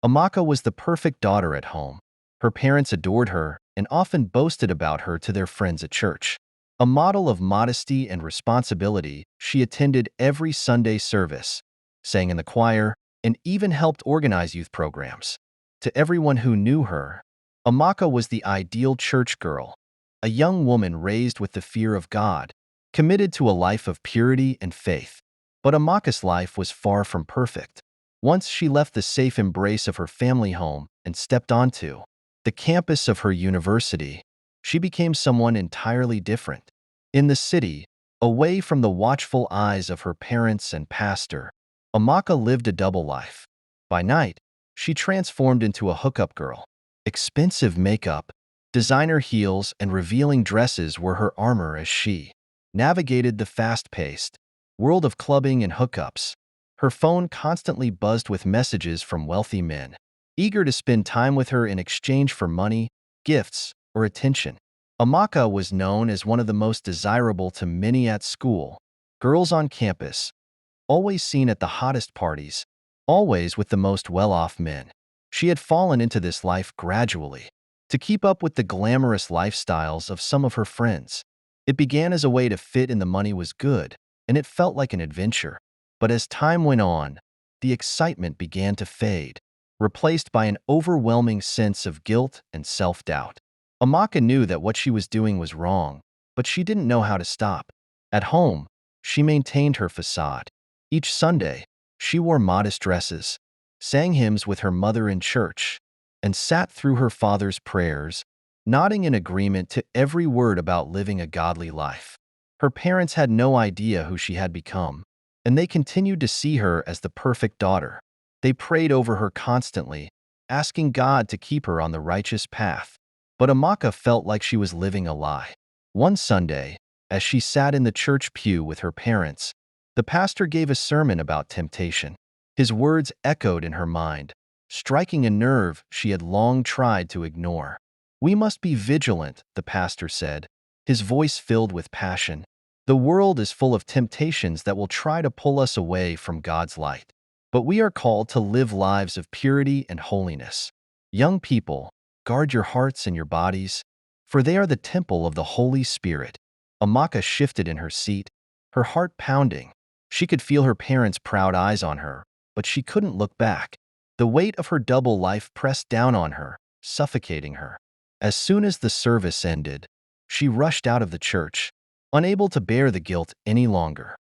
Amaka was the perfect daughter at home. Her parents adored her and often boasted about her to their friends at church. A model of modesty and responsibility, she attended every Sunday service, sang in the choir, and even helped organize youth programs. To everyone who knew her, Amaka was the ideal church girl, a young woman raised with the fear of God, committed to a life of purity and faith. But Amaka's life was far from perfect. Once she left the safe embrace of her family home and stepped onto the campus of her university, she became someone entirely different. In the city, away from the watchful eyes of her parents and pastor, Amaka lived a double life. By night, she transformed into a hookup girl. Expensive makeup, designer heels, and revealing dresses were her armor as she navigated the fast-paced world of clubbing and hookups. Her phone constantly buzzed with messages from wealthy men, eager to spend time with her in exchange for money, gifts, or attention. Amaka was known as one of the most desirable to many at school. Girls on campus, always seen at the hottest parties, always with the most well-off men. She had fallen into this life gradually, to keep up with the glamorous lifestyles of some of her friends. It began as a way to fit in. The money was good, and it felt like an adventure. But as time went on, the excitement began to fade, replaced by an overwhelming sense of guilt and self-doubt. Amaka knew that what she was doing was wrong, but she didn't know how to stop. At home, she maintained her facade. Each Sunday, she wore modest dresses, sang hymns with her mother in church, and sat through her father's prayers, nodding in agreement to every word about living a godly life. Her parents had no idea who she had become, and they continued to see her as the perfect daughter. They prayed over her constantly, asking God to keep her on the righteous path. But Amaka felt like she was living a lie. One Sunday, as she sat in the church pew with her parents, the pastor gave a sermon about temptation. His words echoed in her mind, striking a nerve she had long tried to ignore. "We must be vigilant," the pastor said, his voice filled with passion. "The world is full of temptations that will try to pull us away from God's light. But we are called to live lives of purity and holiness. Young people, guard your hearts and your bodies, for they are the temple of the Holy Spirit." Amaka shifted in her seat, her heart pounding. She could feel her parents' proud eyes on her, but she couldn't look back. The weight of her double life pressed down on her, suffocating her. As soon as the service ended, she rushed out of the church, unable to bear the guilt any longer.